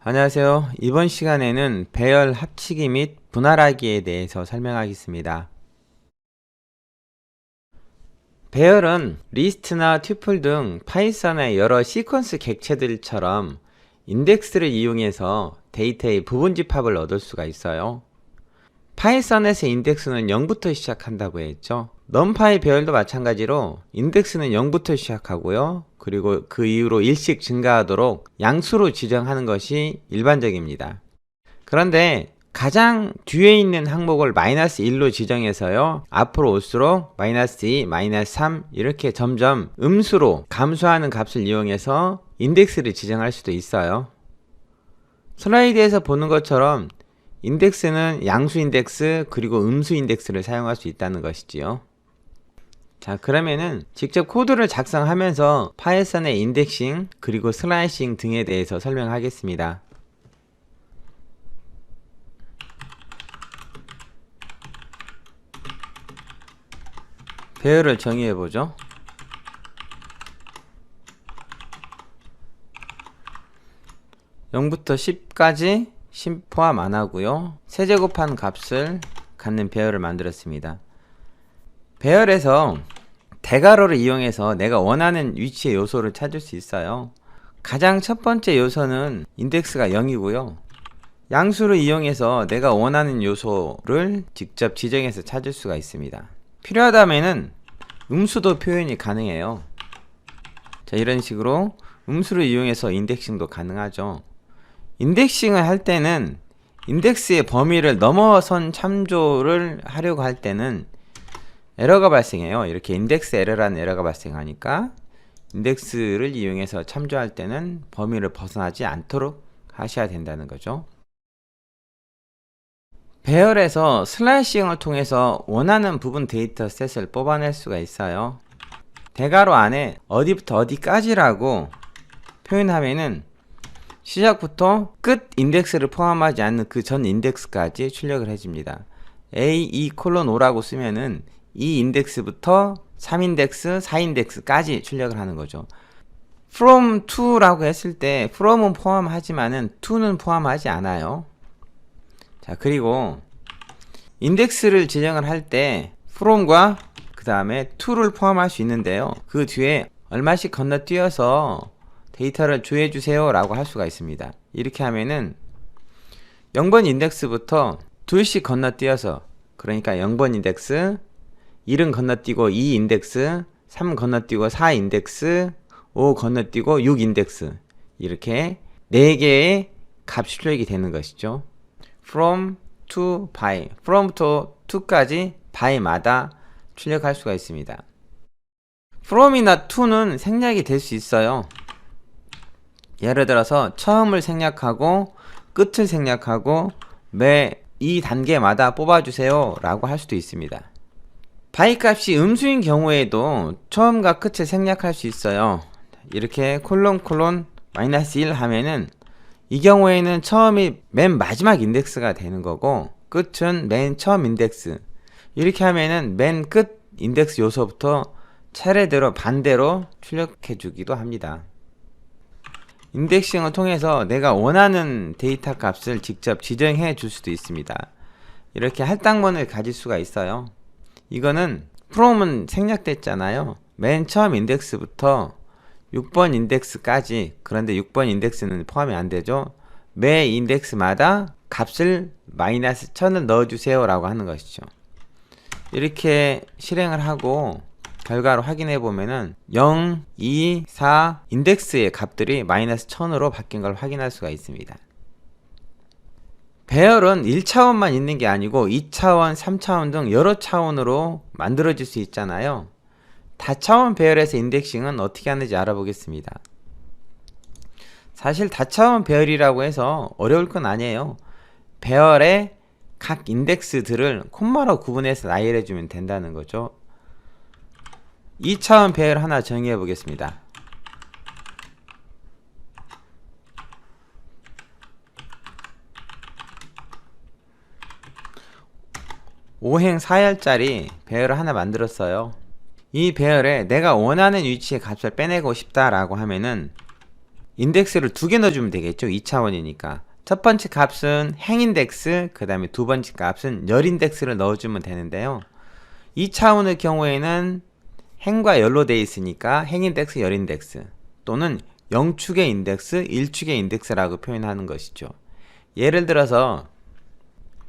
안녕하세요. 이번 시간에는 배열 합치기 및 분할하기에 대해서 설명하겠습니다. 배열은 리스트나 튜플 등 파이썬의 여러 시퀀스 객체들처럼 인덱스를 이용해서 데이터의 부분 집합을 얻을 수가 있어요. 파이썬에서 인덱스는 0부터 시작한다고 했죠. 넘파의 배열도 마찬가지로 인덱스는 0부터 시작하고요. 그리고 그 이후로 일씩 증가하도록 양수로 지정하는 것이 일반적입니다. 그런데 가장 뒤에 있는 항목을 -1로 지정해서요, 앞으로 올수록 -2, -3 이렇게 점점 음수로 감소하는 값을 이용해서 인덱스를 지정할 수도 있어요. 슬라이드에서 보는 것처럼 인덱스는 양수 인덱스 그리고 음수 인덱스를 사용할 수 있다는 것이지요. 자, 그러면은 직접 코드를 작성하면서 파이썬의 인덱싱 그리고 슬라이싱 등에 대해서 설명하겠습니다. 배열을 정의해보죠. (0부터 10까지) 10 포함 안하고요, 세제곱한 값을 갖는 배열을 만들었습니다. 배열에서 대괄호를 이용해서 내가 원하는 위치의 요소를 찾을 수 있어요. 가장 첫 번째 요소는 인덱스가 0이고요 양수를 이용해서 내가 원하는 요소를 직접 지정해서 찾을 수가 있습니다. 필요하다면은 음수도 표현이 가능해요. 자, 이런 식으로 음수를 이용해서 인덱싱도 가능하죠. 인덱싱을 할 때는 인덱스의 범위를 넘어선 참조를 하려고 할 때는 에러가 발생해요. 이렇게 인덱스 에러라는 에러가 발생하니까 인덱스를 이용해서 참조할 때는 범위를 벗어나지 않도록 하셔야 된다는 거죠. 배열에서 슬라이싱을 통해서 원하는 부분 데이터셋을 뽑아낼 수가 있어요. 대괄호 안에 어디부터 어디까지라고 표현하면은 시작부터 끝 인덱스를 포함하지 않는 그 전 인덱스까지 출력을 해줍니다. A2:5라고 쓰면은 이 인덱스부터 3인덱스, 4인덱스까지 출력을 하는 거죠. from to라고 했을 때 from은 포함하지만은 to는 포함하지 않아요. 자, 그리고 인덱스를 지정을 할 때 from과 그 다음에 to를 포함할 수 있는데요, 그 뒤에 얼마씩 건너뛰어서 데이터를 조회해주세요 라고 할 수가 있습니다. 이렇게 하면은 0번 인덱스부터 둘씩 건너뛰어서, 그러니까 0번 인덱스, 1은 건너뛰고 2 인덱스, 3 건너뛰고 4 인덱스, 5 건너뛰고 6 인덱스, 이렇게 4개의 값 출력이 되는 것이죠. from to by, from부터 to까지 by마다 출력할 수가 있습니다. from이나 to는 생략이 될 수 있어요. 예를 들어서 처음을 생략하고 끝을 생략하고 매 이 단계마다 뽑아주세요 라고 할 수도 있습니다. by 값이 음수인 경우에도 처음과 끝을 생략할 수 있어요. 이렇게 ::-1 하면은 이 경우에는 처음이 맨 마지막 인덱스가 되는 거고 끝은 맨 처음 인덱스, 이렇게 하면은 맨 끝 인덱스 요소부터 차례대로 반대로 출력해 주기도 합니다. 인덱싱을 통해서 내가 원하는 데이터 값을 직접 지정해 줄 수도 있습니다. 이렇게 할당문을 가질 수가 있어요. 이거는 from은 생략됐잖아요. 맨 처음 인덱스부터 6번 인덱스까지, 그런데 6번 인덱스는 포함이 안되죠. 매 인덱스마다 값을 -1000을 넣어주세요 라고 하는 것이죠. 이렇게 실행을 하고 결과를 확인해 보면은 0, 2, 4 인덱스의 값들이 -1000으로 바뀐 걸 확인할 수가 있습니다. 배열은 1차원만 있는 게 아니고 2차원, 3차원 등 여러 차원으로 만들어질 수 있잖아요. 다차원 배열에서 인덱싱은 어떻게 하는지 알아보겠습니다. 사실 다차원 배열이라고 해서 어려울 건 아니에요. 배열의 각 인덱스들을 콤마로 구분해서 나열해 주면 된다는 거죠. 2차원 배열 하나 정의해 보겠습니다. 5행 4열짜리 배열을 하나 만들었어요. 이 배열에 내가 원하는 위치의 값을 빼내고 싶다라고 하면은 인덱스를 2개 넣어주면 되겠죠. 2차원이니까. 첫 번째 값은 행인덱스, 그 다음에 두 번째 값은 열인덱스를 넣어주면 되는데요. 2차원의 경우에는 행과 열로 되어 있으니까 행인덱스, 열인덱스 또는 0축의 인덱스, 1축의 인덱스라고 표현하는 것이죠. 예를 들어서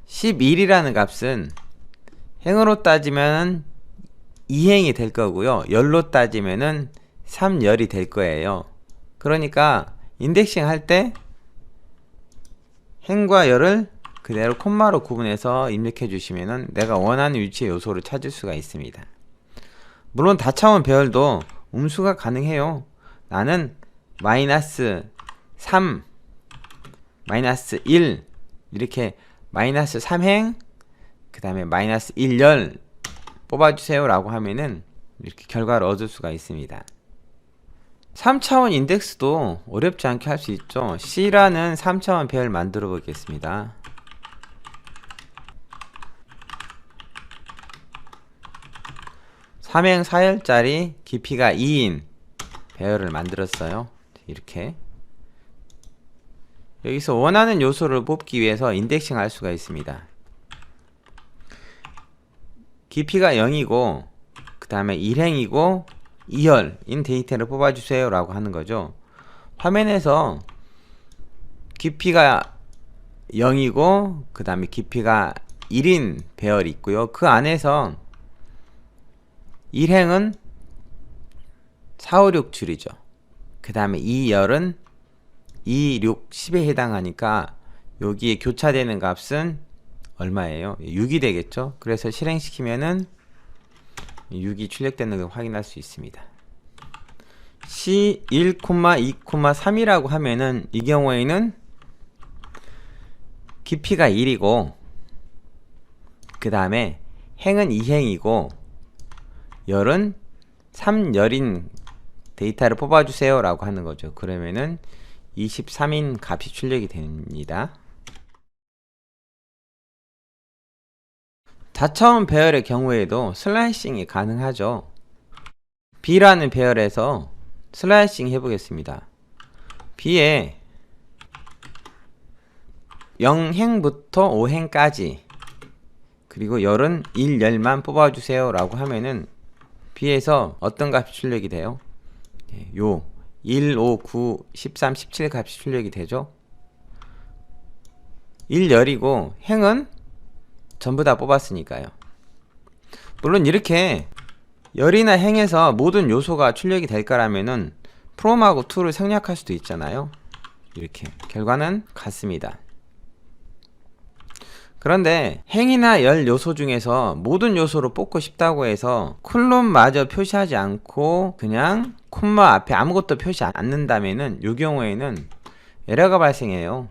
11이라는 값은 행으로 따지면 2행이 될 거고요. 열로 따지면은 3열이 될 거예요. 그러니까 인덱싱 할 때 행과 열을 그대로 콤마로 구분해서 입력해 주시면은 내가 원하는 위치의 요소를 찾을 수가 있습니다. 물론 다차원 배열도 음수가 가능해요. 나는 마이너스 3, 마이너스 1 이렇게 마이너스 3행 그 다음에 마이너스 1열 뽑아주세요 라고 하면은 이렇게 결과를 얻을 수가 있습니다. 3차원 인덱스도 어렵지 않게 할 수 있죠. C라는 3차원 배열 만들어 보겠습니다. 삼행 4열짜리 깊이가 2인 배열을 만들었어요. 이렇게 여기서 원하는 요소를 뽑기 위해서 인덱싱 할 수가 있습니다. 깊이가 0이고 그 다음에 1행이고 2열인 데이터를 뽑아주세요 라고 하는 거죠. 화면에서 깊이가 0이고 그 다음에 깊이가 1인 배열이 있고요. 그 안에서 1행은 4, 5, 6줄이죠. 그 다음에 2열은 2, 6, 10에 해당하니까 여기에 교차되는 값은 얼마예요? 6이 되겠죠. 그래서 실행시키면은 6이 출력되는 걸 확인할 수 있습니다. C 1, 2, 3이라고 하면은 이 경우에는 깊이가 1이고 그 다음에 행은 2행이고 열은 3열인 데이터를 뽑아주세요 라고 하는 거죠. 그러면은 23인 값이 출력이 됩니다. 다차원 배열의 경우에도 슬라이싱이 가능하죠. B라는 배열에서 슬라이싱 해보겠습니다. B에 0행부터 5행까지 그리고 열은 1열만 뽑아주세요 라고 하면은 B에서 어떤 값이 출력이 돼요? 요 1, 5, 9, 13, 17 값이 출력이 되죠. 1열이고 행은 전부 다 뽑았으니까요. 물론 이렇게 열이나 행에서 모든 요소가 출력이 될 거라면은 프롬하고 to를 생략할 수도 있잖아요. 이렇게 결과는 같습니다. 그런데 행이나 열 요소 중에서 모든 요소를 뽑고 싶다고 해서 콜론마저 표시하지 않고 그냥 콤마 앞에 아무것도 표시 않는다면은 이 경우에는 에러가 발생해요.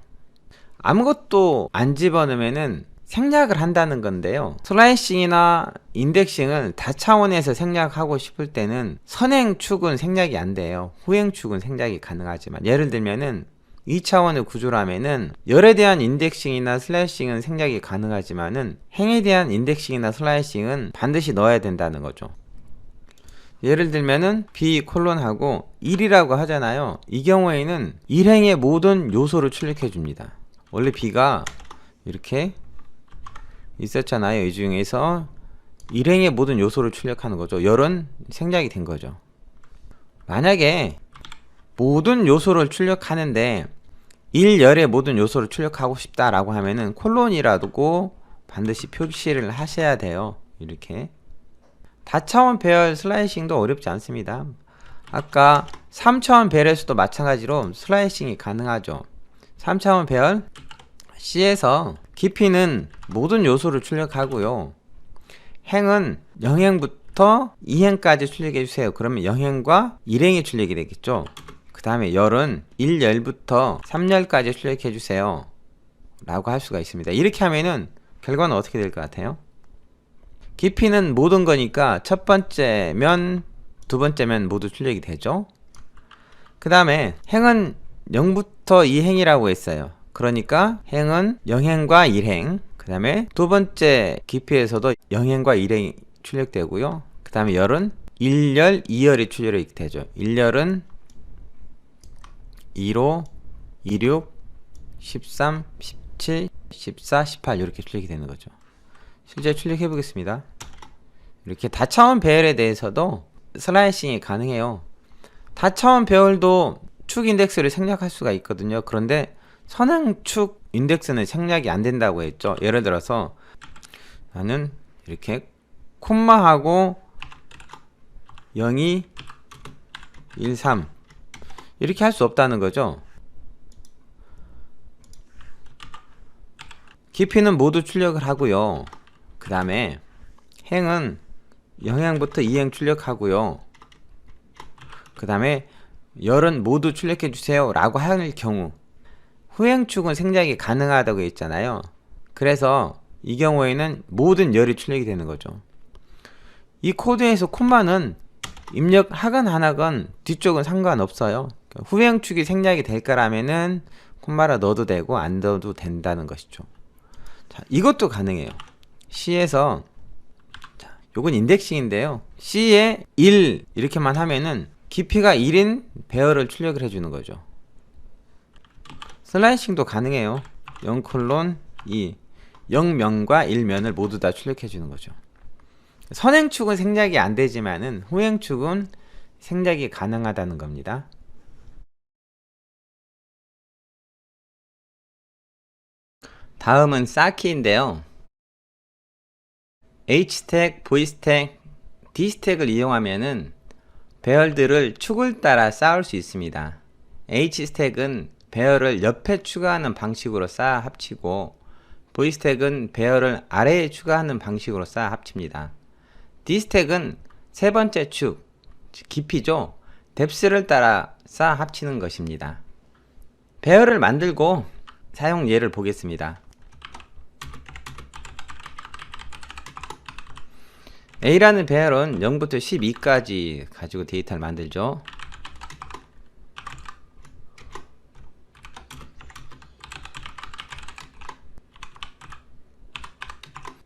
아무것도 안 집어넣으면은 생략을 한다는 건데요. 슬라이싱이나 인덱싱을 다차원에서 생략하고 싶을 때는 선행축은 생략이 안 돼요. 후행축은 생략이 가능하지만 예를 들면은 2차원의 구조라면은 열에 대한 인덱싱이나 슬라이싱은 생략이 가능하지만은 행에 대한 인덱싱이나 슬라이싱은 반드시 넣어야 된다는 거죠. 예를 들면은 B 콜론하고 1이라고 하잖아요. 이 경우에는 1행의 모든 요소를 출력해 줍니다. 원래 B가 이렇게 있었잖아요. 이 중에서 1행의 모든 요소를 출력하는 거죠. 열은 생략이 된 거죠. 만약에 모든 요소를 출력하는데 1열의 모든 요소를 출력하고 싶다라고 하면은 콜론이라고 반드시 표시를 하셔야 돼요. 이렇게 다차원 배열 슬라이싱도 어렵지 않습니다. 아까 3차원 배열에서도 마찬가지로 슬라이싱이 가능하죠. 3차원 배열 C에서 깊이는 모든 요소를 출력하고요. 행은 0행부터 2행까지 출력해 주세요. 그러면 0행과 1행이 출력이 되겠죠. 그 다음에 열은 1열부터 3열까지 출력해 주세요 라고 할 수가 있습니다. 이렇게 하면은 결과는 어떻게 될 것 같아요? 깊이는 모든 거니까 첫 번째 면, 두 번째 면 모두 출력이 되죠. 그 다음에 행은 0부터 2행이라고 했어요. 그러니까 행은 0행과 1행 그 다음에 두 번째 깊이에서도 영행과 일행이 출력되고요. 그 다음에 열은 1열, 2열이 출력이 되죠. 1열은 2로 26, 13, 17, 14, 18 이렇게 출력이 되는 거죠. 실제 출력해 보겠습니다. 이렇게 다차원 배열에 대해서도 슬라이싱이 가능해요. 다차원 배열도 축 인덱스를 생략할 수가 있거든요. 그런데 선행축 인덱스는 생략이 안 된다고 했죠. 예를 들어서 나는 이렇게 콤마하고 02, 13 이렇게 할 수 없다는 거죠. 깊이는 모두 출력을 하고요. 그 다음에 행은 0행부터 2행 출력하고요. 그 다음에 열은 모두 출력해 주세요 라고 할 경우 후행축은 생략이 가능하다고 했잖아요. 그래서 이 경우에는 모든 열이 출력이 되는 거죠. 이 코드에서 콤마는 입력하건 안 하건 뒤쪽은 상관없어요. 후행축이 생략이 될 거라면은 콤마를 넣어도 되고 안 넣어도 된다는 것이죠. 자, 이것도 가능해요. C에서 자, 요건 인덱싱인데요. C에 1 이렇게만 하면은 깊이가 1인 배열을 출력을 해주는 거죠. 슬라이싱도 가능해요. 0:2 0면과 1면을 모두 다 출력해 주는 거죠. 선행축은 생략이 안 되지만은 후행축은 생략이 가능하다는 겁니다. 다음은 쌓기인데요. H스택, V스택, D스택을 이용하면은 배열들을 축을 따라 쌓을 수 있습니다. H스택은 배열을 옆에 추가하는 방식으로 쌓아 합치고 V스택은 배열을 아래에 추가하는 방식으로 쌓아 합칩니다. D스택은 세 번째 축, 깊이죠. 뎁스를 따라 쌓아 합치는 것입니다. 배열을 만들고 사용 예를 보겠습니다. A라는 배열은 0부터 12까지 가지고 데이터를 만들죠.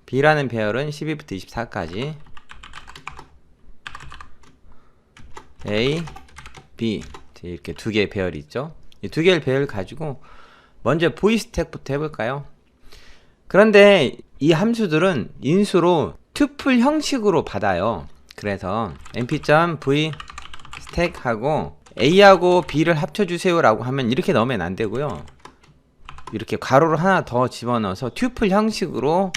B라는 배열은 12부터 24까지 A, B 이렇게 두 개의 배열이 있죠. 이 두 개의 배열 가지고 먼저 V스택부터 해볼까요? 그런데 이 함수들은 인수로 투플 형식으로 받아요. 그래서 np.v스택하고 A하고 B를 합쳐주세요 라고 하면 이렇게 넣으면 안 되고요. 이렇게 괄호를 하나 더 집어넣어서 투플 형식으로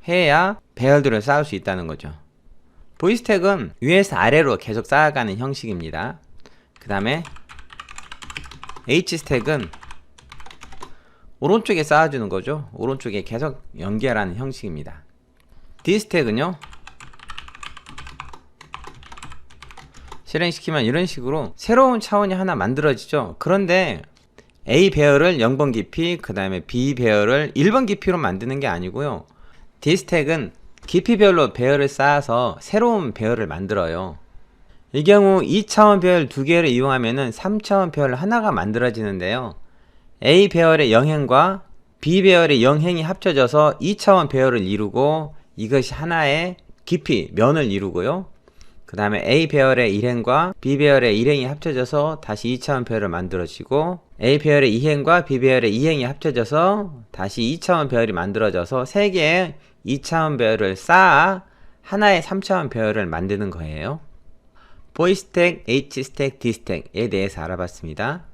해야 배열들을 쌓을 수 있다는 거죠. V스택은 위에서 아래로 계속 쌓아가는 형식입니다. 그 다음에 H스택은 오른쪽에 쌓아주는 거죠. 오른쪽에 계속 연결하는 형식입니다. D스택은요, 실행시키면 이런 식으로 새로운 차원이 하나 만들어지죠. 그런데 A 배열을 0번 깊이, 그 다음에 B 배열을 1번 깊이로 만드는 게 아니고요. D스택은 깊이별로 배열을 쌓아서 새로운 배열을 만들어요. 이 경우 2차원 배열 2개를 이용하면 3차원 배열 하나가 만들어지는데요. A 배열의 0행과 B 배열의 0행이 합쳐져서 2차원 배열을 이루고 이것이 하나의 깊이, 면을 이루고요. 그 다음에 A 배열의 1행과 B 배열의 1행이 합쳐져서 다시 2차원 배열을 만들어지고 A 배열의 2행과 B 배열의 2행이 합쳐져서 다시 2차원 배열이 만들어져서 3개의 2차원 배열을 쌓아 하나의 3차원 배열을 만드는 거예요. V스택, H스택, D스택에 대해서 알아봤습니다.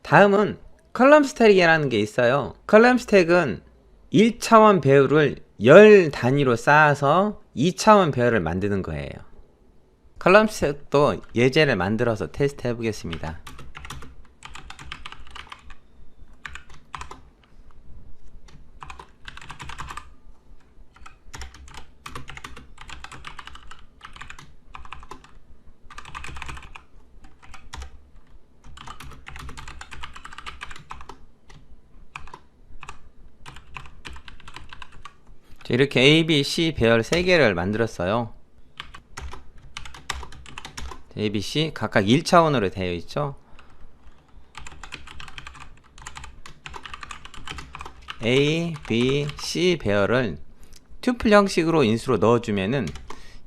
다음은 컬럼 스택이라는 게 있어요. 컬럼 스택은 1차원 배열을 열 단위로 쌓아서 2차원 배열을 만드는 거예요. 컬럼 스택도 예제를 만들어서 테스트 해보겠습니다. 이렇게 A, B, C 배열 3개를 만들었어요. A, B, C 각각 1차원으로 되어 있죠. A, B, C 배열을 튜플 형식으로 인수로 넣어주면은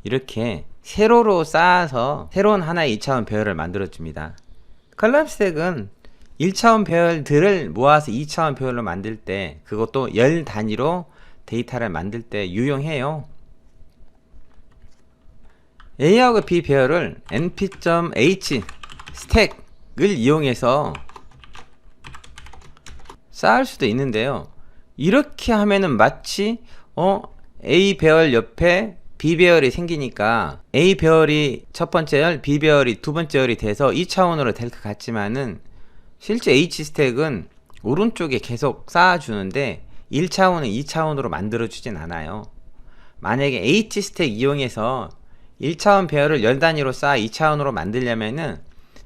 이렇게 세로로 쌓아서 새로운 하나의 2차원 배열을 만들어 줍니다. 컬럼 스택은 1차원 배열들을 모아서 2차원 배열로 만들 때, 그것도 열 단위로 데이터를 만들 때 유용해요. A하고 B 배열을 np.h 스택을 이용해서 쌓을 수도 있는데요. 이렇게 하면은 마치 A 배열 옆에 B 배열이 생기니까 A 배열이 첫 번째 열, B 배열이 두 번째 열이 돼서 2차원으로 될 것 같지만은 실제 H 스택은 오른쪽에 계속 쌓아주는데 1차원은 2차원으로 만들어주진 않아요. 만약에 H 스택 이용해서 1차원 배열을 열 단위로 쌓아 2차원으로 만들려면은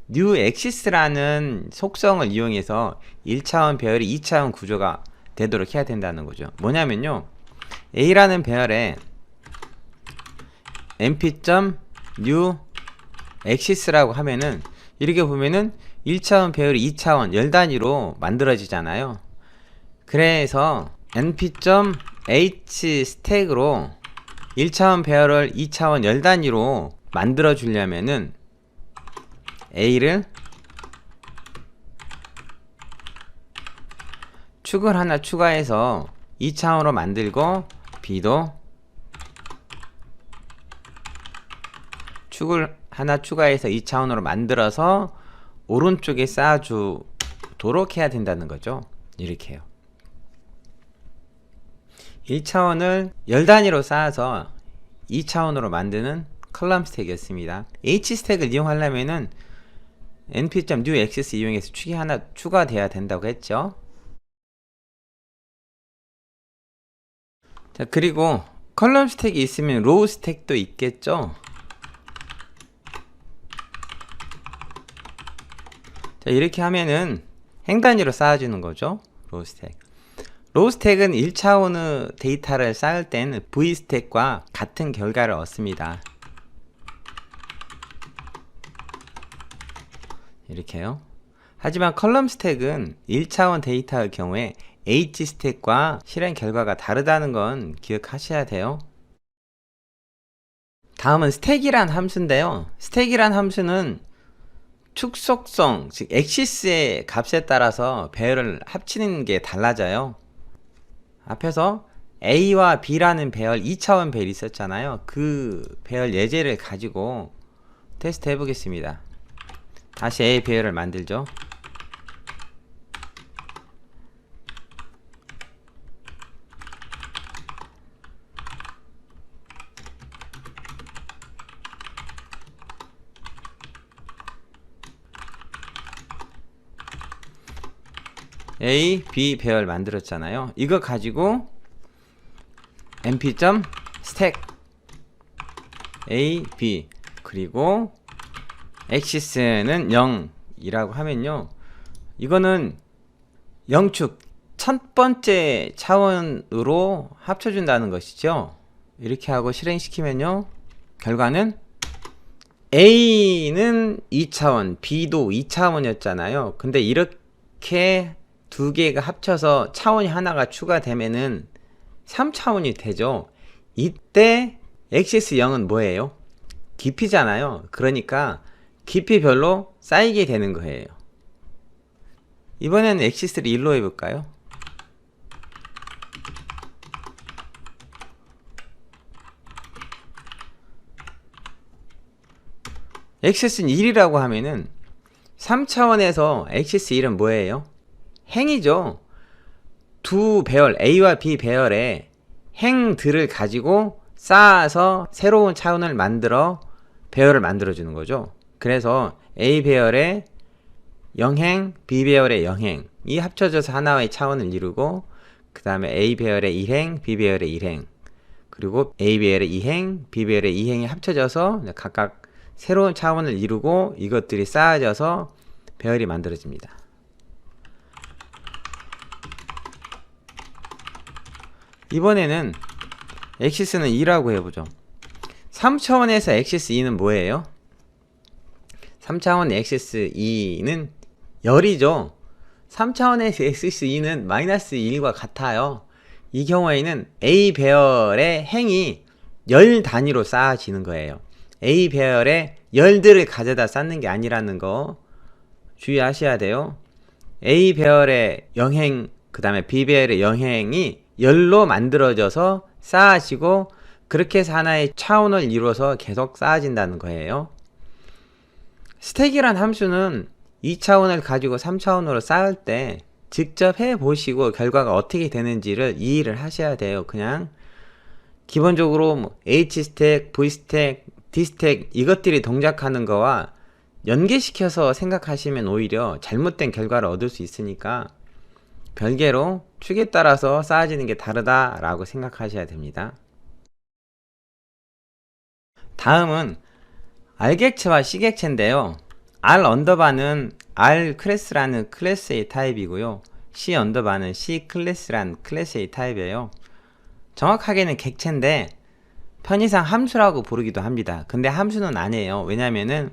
new axis라는 속성을 이용해서 1차원 배열이 2차원 구조가 되도록 해야 된다는 거죠. 뭐냐면요, A라는 배열에 np.new axis라고 하면은 이렇게 보면은 1차원 배열이 2차원 열 단위로 만들어지잖아요. 그래서 np.h 스택으로 1차원 배열을 2차원 열 단위로 만들어 주려면은 A를 축을 하나 추가해서 2차원으로 만들고 B도 축을 하나 추가해서 2차원으로 만들어서 오른쪽에 쌓아주도록 해야 된다는 거죠. 이렇게요. 1차원을 열 단위로 쌓아서 2차원으로 만드는 컬럼 스택이었습니다. H 스택을 이용하려면은 np.new axis 이용해서 축이 하나 추가돼야 된다고 했죠. 자, 그리고 컬럼 스택이 있으면 로우 스택도 있겠죠. 자, 이렇게 하면은 행 단위로 쌓아주는 거죠. 로우 스택. 로우 스택은 1차원의 데이터를 쌓을 때는 V 스택과 같은 결과를 얻습니다. 이렇게요. 하지만 컬럼 스택은 1차원 데이터의 경우에 H 스택과 실행 결과가 다르다는 건 기억하셔야 돼요. 다음은 스택이란 함수인데요. 스택이란 함수는 축소성, 즉 엑시스의 값에 따라서 배열을 합치는 게 달라져요. 앞에서 A와 B라는 배열 2차원 배열이 있었잖아요. 그 배열 예제를 가지고 테스트 해보겠습니다. 다시 A 배열을 만들죠. A, B 배열 만들었잖아요. 이거 가지고 np.stack A, B 그리고 axis는 0이라고 하면요, 이거는 0축 첫 번째 차원으로 합쳐준다는 것이죠. 이렇게 하고 실행시키면요, 결과는 A는 2차원, B도 2차원이었잖아요. 근데 이렇게 두 개가 합쳐서 차원이 하나가 추가되면은 3차원이 되죠. 이때 axis 0은 뭐예요? 깊이잖아요. 그러니까 깊이별로 쌓이게 되는 거예요. 이번에는 axis를 1로 해볼까요? axis는 1이라고 하면은 3차원에서 axis 1은 뭐예요? 행이죠. 두 배열 A와 B 배열의 행들을 가지고 쌓아서 새로운 차원을 만들어 배열을 만들어 주는 거죠. 그래서 A 배열의 0행, B 배열의 0행이 합쳐져서 하나의 차원을 이루고, 그 다음에 A 배열의 1행, B 배열의 1행, 그리고 A 배열의 2행, B 배열의 2행이 합쳐져서 각각 새로운 차원을 이루고 이것들이 쌓아져서 배열이 만들어집니다. 이번에는 axis는 2라고 해보죠. 3차원에서 axis 2는 뭐예요? 3차원 axis 2는 열이죠. 3차원에서 x2는 마이너스 1과 같아요. 이 경우에는 A 배열의 행이 열 단위로 쌓아지는 거예요. A 배열의 열들을 가져다 쌓는 게 아니라는 거 주의하셔야 돼요. A 배열의 영행, 그 다음에 B 배열의 영행이 열로 만들어져서 쌓아지고 그렇게 해서 하나의 차원을 이루어서 계속 쌓아진다는 거예요. 스택이란 함수는 2차원을 가지고 3차원으로 쌓을 때 직접 해보시고 결과가 어떻게 되는지를 이해를 하셔야 돼요. 그냥 기본적으로 뭐 H스택, V스택, D스택 이것들이 동작하는 거와 연계시켜서 생각하시면 오히려 잘못된 결과를 얻을 수 있으니까 별개로 축에 따라서 쌓아지는 게 다르다라고 생각하셔야 됩니다. 다음은 R객체와 C객체인데요. R 언더바는 R 클래스라는 클래스의 타입이고요. C 언더바는 C 클래스라는 클래스의 타입이에요. 정확하게는 객체인데 편의상 함수라고 부르기도 합니다. 근데 함수는 아니에요. 왜냐면은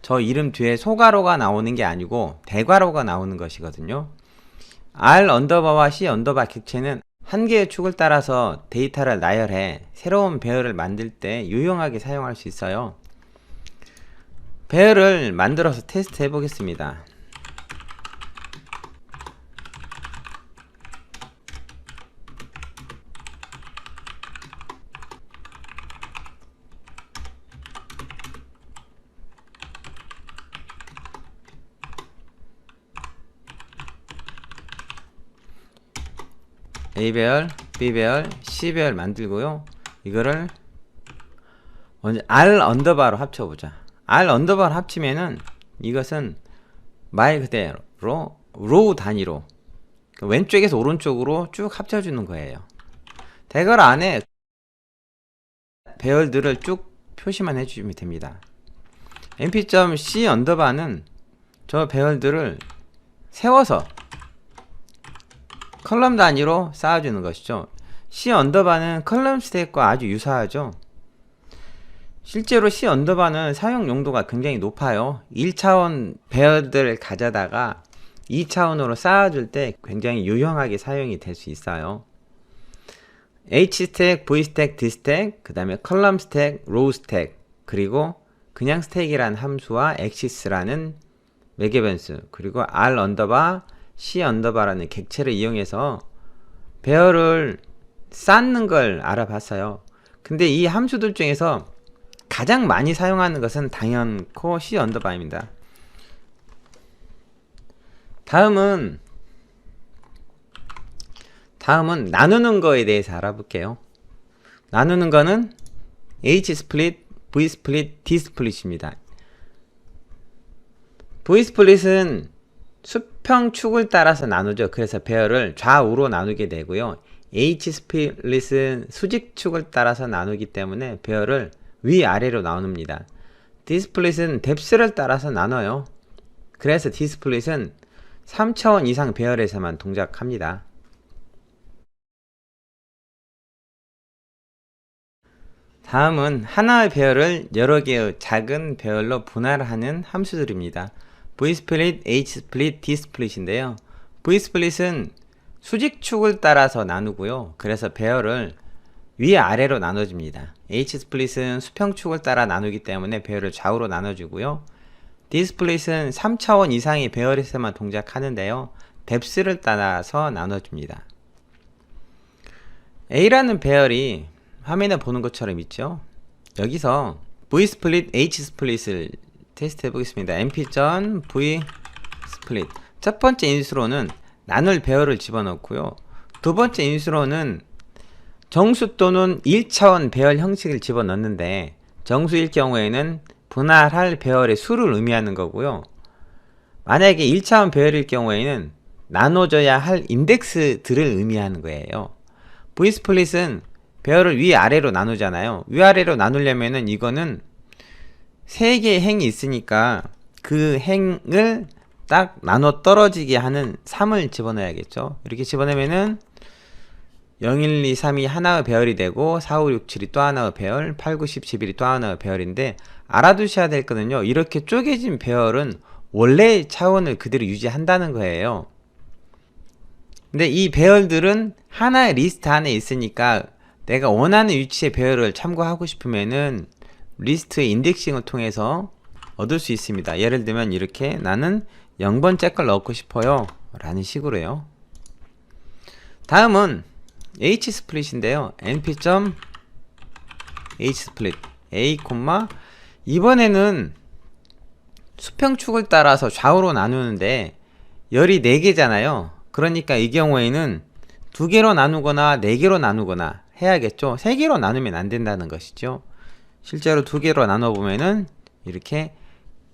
저 이름 뒤에 소괄호가 나오는 게 아니고 대괄호가 나오는 것이거든요. R 언더바와 C 언더바 객체는 한 개의 축을 따라서 데이터를 나열해 새로운 배열을 만들 때 유용하게 사용할 수 있어요. 배열을 만들어서 테스트 해보겠습니다. A배열, B배열, C배열 만들고요. 이거를 먼저 R 언더바로 합쳐보자. R 언더바로 합치면은 이것은 말 그대로 로우 단위로 왼쪽에서 오른쪽으로 쭉 합쳐주는 거예요. 대괄호 안에 배열들을 쭉 표시만 해주시면 됩니다. mp.c 언더바는 저 배열들을 세워서 컬럼 단위로 쌓아주는 것이죠. C 언더바는 컬럼 스택과 아주 유사하죠. 실제로 C 언더바는 사용 용도가 굉장히 높아요. 1차원 배열들을 가져다가 2차원으로 쌓아줄 때 굉장히 유용하게 사용이 될 수 있어요. H스택, V스택, D스택, 그 다음에 컬럼 스택, 로우 스택, 그리고 그냥 스택이라는 함수와 엑시스라는 매개변수, 그리고 R 언더바, C 언더바라는 객체를 이용해서 배열을 쌓는 걸 알아봤어요. 근데 이 함수들 중에서 가장 많이 사용하는 것은 당연코 C 언더바입니다. 다음은 나누는 거에 대해서 알아볼게요. 나누는 거는 H 스플릿, V 스플릿, D 스플릿입니다. V 스플릿은 수평축을 따라서 나누죠. 그래서 배열을 좌우로 나누게 되고요. H 스플릿은 수직축을 따라서 나누기 때문에 배열을 위아래로 나눕니다. D 스플릿은 뎁스를 따라서 나눠요. 그래서 D 스플릿은 3차원 이상 배열에서만 동작합니다. 다음은 하나의 배열을 여러 개의 작은 배열로 분할하는 함수들입니다. V스플릿, H스플릿, D스플릿인데요. V스플릿은 수직축을 따라서 나누고요. 그래서 배열을 위아래로 나눠줍니다. H스플릿은 수평축을 따라 나누기 때문에 배열을 좌우로 나눠주고요. D스플릿은 3차원 이상의 배열에서만 동작하는데요. 뎁스를 따라서 나눠줍니다. A라는 배열이 화면에 보는 것처럼 있죠. 여기서 V스플릿, H스플릿을 테스트 해보겠습니다. mp.v스플릿 첫 번째 인수로는 나눌 배열을 집어넣고요. 두 번째 인수로는 정수 또는 1차원 배열 형식을 집어넣는데 정수일 경우에는 분할할 배열의 수를 의미하는 거고요. 만약에 1차원 배열일 경우에는 나눠져야 할 인덱스들을 의미하는 거예요. V스플릿은 배열을 위아래로 나누잖아요. 위아래로 나누려면은 이거는 3개의 행이 있으니까 그 행을 딱 나눠 떨어지게 하는 3을 집어넣어야겠죠. 이렇게 집어넣으면은 0, 1, 2, 3이 하나의 배열이 되고 4, 5, 6, 7이 또 하나의 배열, 8, 9, 10, 11이 또 하나의 배열인데 알아두셔야 될 거는요. 이렇게 쪼개진 배열은 원래의 차원을 그대로 유지한다는 거예요. 근데 이 배열들은 하나의 리스트 안에 있으니까 내가 원하는 위치의 배열을 참고하고 싶으면은 리스트의 인덱싱을 통해서 얻을 수 있습니다. 예를 들면 이렇게 나는 0번째 걸 넣고 싶어요 라는 식으로요. 다음은 hsplit인데요. np.hsplit a, 이번에는 수평축을 따라서 좌우로 나누는데 열이 4개잖아요. 그러니까 이 경우에는 2개로 나누거나 4개로 나누거나 해야겠죠. 3개로 나누면 안 된다는 것이죠. 실제로 2개로 나눠보면은 이렇게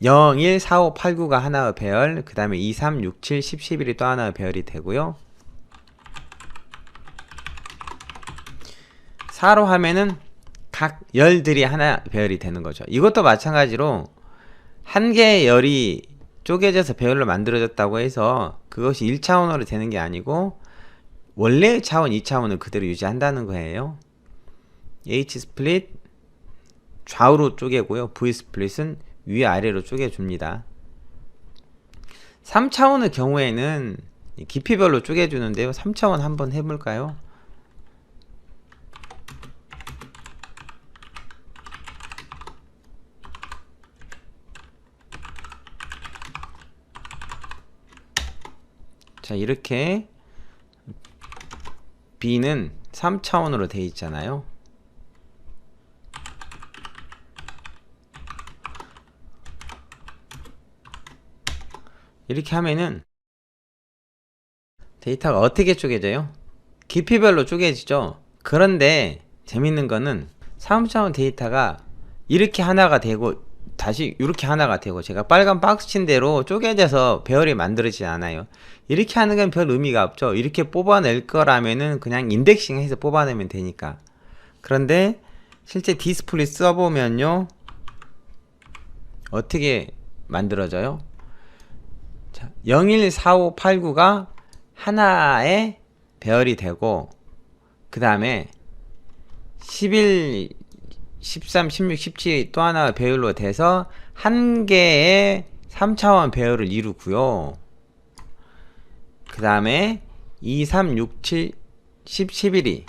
0, 1, 4, 5, 8, 9가 하나의 배열, 그 다음에 2, 3, 6, 7, 10, 11이 또 하나의 배열이 되고요. 4로 하면은 각 열들이 하나 배열이 되는 거죠. 이것도 마찬가지로 한 개의 열이 쪼개져서 배열로 만들어졌다고 해서 그것이 1차원으로 되는 게 아니고 원래의 차원, 2차원을 그대로 유지한다는 거예요. H스플릿 좌우로 쪼개고요. V스플릿은 위아래로 쪼개줍니다. 3차원의 경우에는 깊이별로 쪼개주는데요. 3차원 한번 해볼까요? 자, 이렇게 B는 3차원으로 되어 있잖아요. 이렇게 하면은 데이터가 어떻게 쪼개져요? 깊이별로 쪼개지죠. 그런데 재밌는 거는 3차원 데이터가 이렇게 하나가 되고 다시 이렇게 하나가 되고 제가 빨간 박스친 대로 쪼개져서 배열이 만들어지지 않아요. 이렇게 하는 건 별 의미가 없죠. 이렇게 뽑아낼 거라면은 그냥 인덱싱 해서 뽑아내면 되니까. 그런데 실제 디스플레이 써보면요, 어떻게 만들어져요? 자, 0, 1, 4, 5, 8, 9가 하나의 배열이 되고, 그 다음에 11, 13, 16, 17이 또 하나의 배열로 돼서 한 개의 3차원 배열을 이루고요. 그 다음에 2, 3, 6, 7, 10, 11이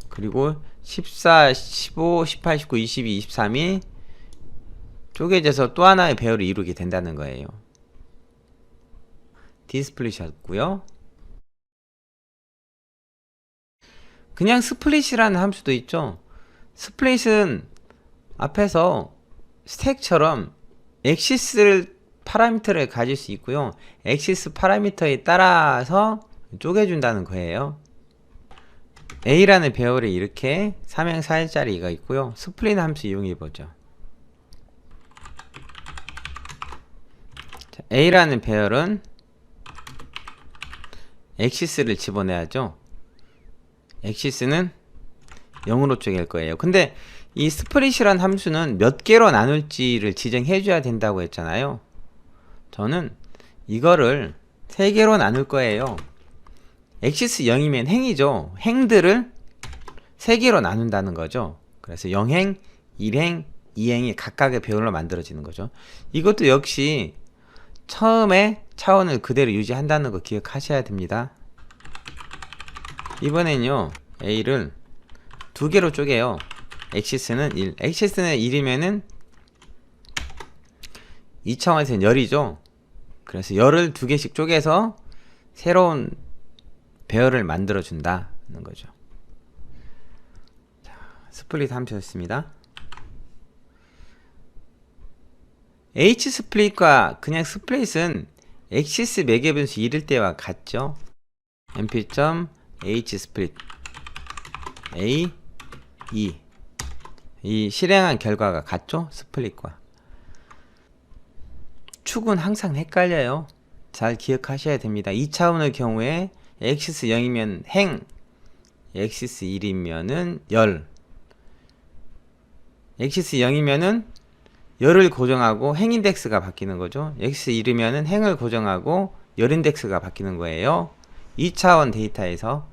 그리고 14, 15, 18, 19, 22, 23이 쪼개져서 또 하나의 배열을 이루게 된다는 거예요. 디스플릿이었고요. 그냥 스플릿이라는 함수도 있죠. 스플릿은 앞에서 스택처럼 엑시스를 파라미터를 가질 수 있고요. 엑시스 파라미터에 따라서 쪼개준다는 거예요. A라는 배열이 이렇게 3행 4일짜리가 있고요. 스플릿 함수 이용해보죠. A라는 배열은 엑시스를 집어내야죠. 엑시스는 0으로 쪼갤 거예요. 근데 이 스플릿이란 함수는 몇 개로 나눌지를 지정해 줘야 된다고 했잖아요. 저는 이거를 3개로 나눌 거예요. 엑시스 0이면 행이죠. 행들을 3개로 나눈다는 거죠. 그래서 0행, 1행, 2행이 각각의 배열로 만들어지는 거죠. 이것도 역시 처음에 차원을 그대로 유지한다는 거 기억하셔야 됩니다. 이번엔요, A를 2개로 쪼개요. 엑시스는 1. 엑시스는 1이면은 2차원에서는 열이죠. 그래서 열을 2개씩 쪼개서 새로운 배열을 만들어 준다는 거죠. 자, 스플릿 함수였습니다. H스플릿과 그냥 스플릿은 엑시스 매개 변수 1일 때와 같죠. np.hsplit a, 2 이 실행한 결과가 같죠? 스플릿과. 축은 항상 헷갈려요. 잘 기억하셔야 됩니다. 2차원의 경우에 엑시스 0이면 행, 엑시스 1이면은 열. 엑시스 0이면은 열을 고정하고 행 인덱스가 바뀌는 거죠. 엑시스 1이면은 행을 고정하고 열 인덱스가 바뀌는 거예요. 2차원 데이터에서.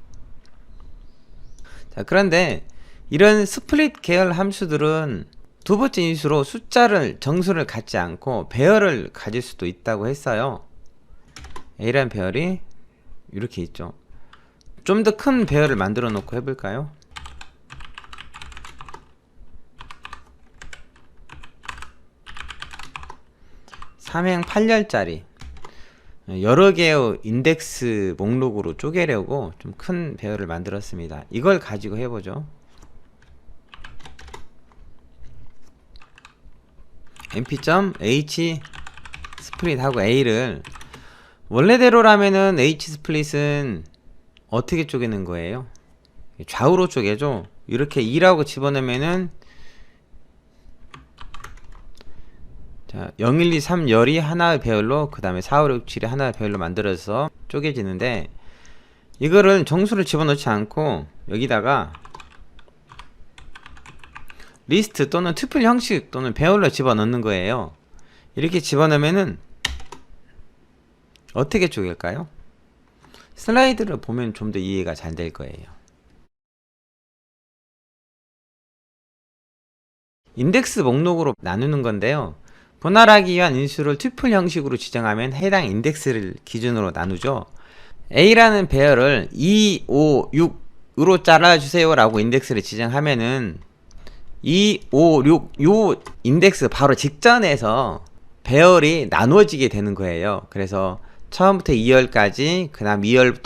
자, 그런데 이런 스플릿 계열 함수들은 두 번째 인수로 숫자를 정수를 갖지 않고 배열을 가질 수도 있다고 했어요. A라는 배열이 이렇게 있죠. 좀 더 큰 배열을 만들어 놓고 해볼까요? 삼행 8열짜리 여러 개의 인덱스 목록으로 쪼개려고 좀 큰 배열을 만들었습니다. 이걸 가지고 해보죠. mp.h 스플릿하고 A를 원래대로라면은 H 스플릿은 어떻게 쪼개는 거예요? 좌우로 쪼개죠. 이렇게 2라고 집어넣으면은 자, 0, 1, 2, 3 열이 하나의 배열로, 그 다음에 4, 5, 6, 7이 하나의 배열로 만들어서 쪼개지는데, 이거를 정수를 집어넣지 않고 여기다가 리스트 또는 투플 형식 또는 배열로 집어넣는 거예요. 이렇게 집어넣으면은 어떻게 쪼갤까요? 슬라이드를 보면 좀 더 이해가 잘 될 거예요. 인덱스 목록으로 나누는 건데요. 분할하기 위한 인수를 투플 형식으로 지정하면 해당 인덱스를 기준으로 나누죠. A라는 배열을 2, 5, 6으로 잘라주세요 라고 인덱스를 지정하면은 2, 5, 6 요 인덱스 바로 직전에서 배열이 나눠지게 되는 거예요. 그래서 처음부터 2열까지, 그 다음 2열부터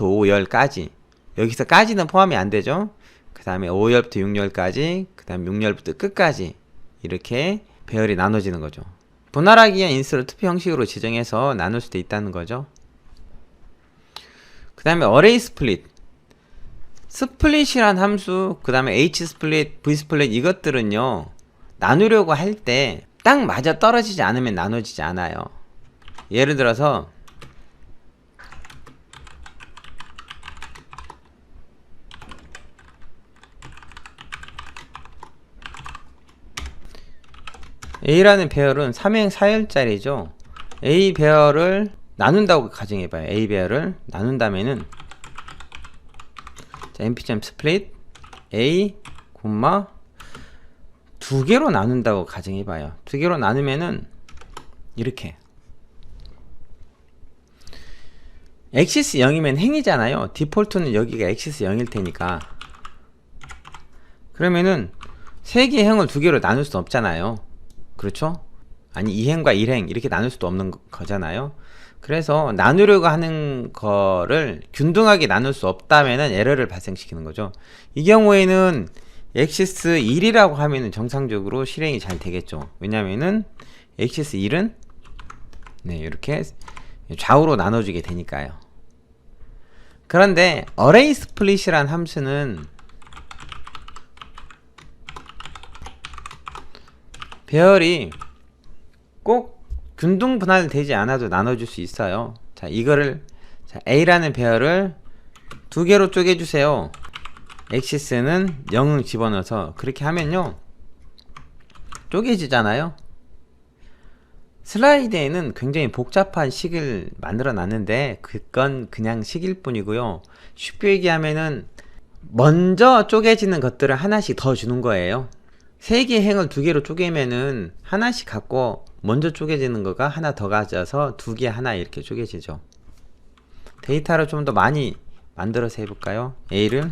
5열까지, 여기서 까지는 포함이 안 되죠. 그 다음에 5열부터 6열까지, 그 다음 6열부터 끝까지 이렇게 배열이 나눠지는 거죠. 분할하기 위한 인수를 투표 형식으로 지정해서 나눌 수도 있다는 거죠. 그 다음에 어레이 스플릿, 스플릿이란 함수, 그 다음에 H 스플릿, V 스플릿, 이것들은요 나누려고 할 때 딱 맞아 떨어지지 않으면 나눠지지 않아요. 예를 들어서 A라는 배열은 3행 4열짜리죠. A 배열을 나눈다고 가정해봐요. A 배열을 나눈다면은 자, mp.split A, 두 개로 나눈다고 가정해봐요. 두 개로 나누면은 이렇게 엑시스 0이면 행이잖아요. 디폴트는 여기가 엑시스 0일 테니까. 그러면은 세 개의 행을 두 개로 나눌 수 없잖아요. 그렇죠? 아니 2행과 1행 이렇게 나눌 수도 없는 거잖아요. 그래서 나누려고 하는 거를 균등하게 나눌 수 없다면은 에러를 발생시키는 거죠. 이 경우에는 엑시스 1이라고 하면은 정상적으로 실행이 잘 되겠죠. 왜냐면은 엑시스 1은 네, 이렇게 좌우로 나눠주게 되니까요. 그런데 어레이 스플릿이란 함수는 배열이 꼭 균등 분할되지 않아도 나눠줄 수 있어요. 자, 이거를 자, A라는 배열을 두 개로 쪼개주세요. 엑시스는 0을 집어넣어서 그렇게 하면요 쪼개지잖아요. 슬라이드에는 굉장히 복잡한 식을 만들어 놨는데 그건 그냥 식일 뿐이고요. 쉽게 얘기하면은 먼저 쪼개지는 것들을 하나씩 더 주는 거예요. 세 개의 행을 두 개로 쪼개면은 하나씩 갖고 먼저 쪼개지는 거가 하나 더 가져서 두 개 하나 이렇게 쪼개지죠. 데이터를 좀 더 많이 만들어서 해볼까요? A를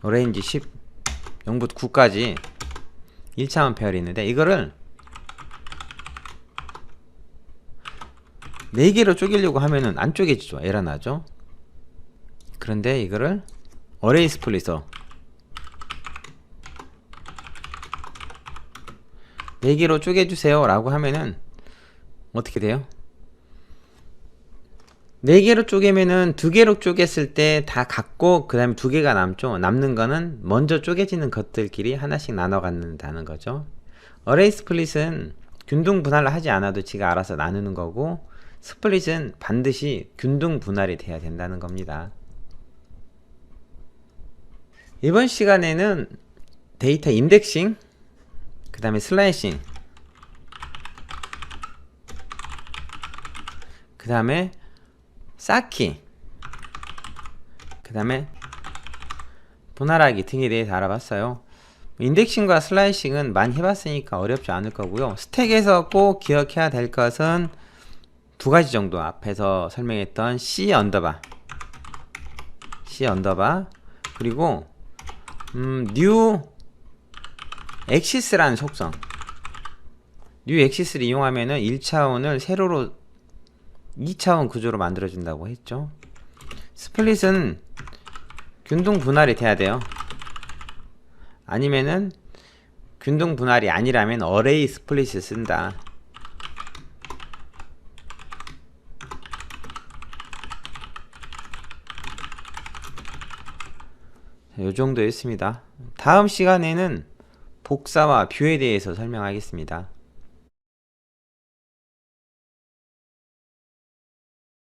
어레인지 10 0부터 9까지 1차원 배열이 있는데 이거를 4개로 쪼개려고 하면은 안 쪼개지죠. 에러 나죠. 그런데 이거를 어레이 스플릿서 4개로 쪼개주세요 라고 하면은 어떻게 돼요? 4개로 쪼개면은 2개로 쪼갰을 때 다 갖고 그 다음에 2개가 남죠. 남는 거는 먼저 쪼개지는 것들끼리 하나씩 나눠 갖는다는 거죠. 어레이 스플릿은 균등 분할을 하지 않아도 지가 알아서 나누는 거고, 스플릿은 반드시 균등 분할이 돼야 된다는 겁니다. 이번 시간에는 데이터 인덱싱, 그 다음에 슬라이싱, 그 다음에 쌓기, 그 다음에 분할하기 등에 대해서 알아봤어요. 인덱싱과 슬라이싱은 많이 해봤으니까 어렵지 않을 거고요. 스택에서 꼭 기억해야 될 것은 두 가지 정도 앞에서 설명했던 C 언더바 그리고 new axis라는 속성 new axis를 이용하면은 1차원을 세로로 2차원 구조로 만들어준다고 했죠. 스플릿은 균등 분할이 돼야 돼요. 아니면은 균등 분할이 아니라면 어레이 스플릿을 쓴다. 요 정도였습니다. 다음 시간에는 복사와 뷰에 대해서 설명하겠습니다.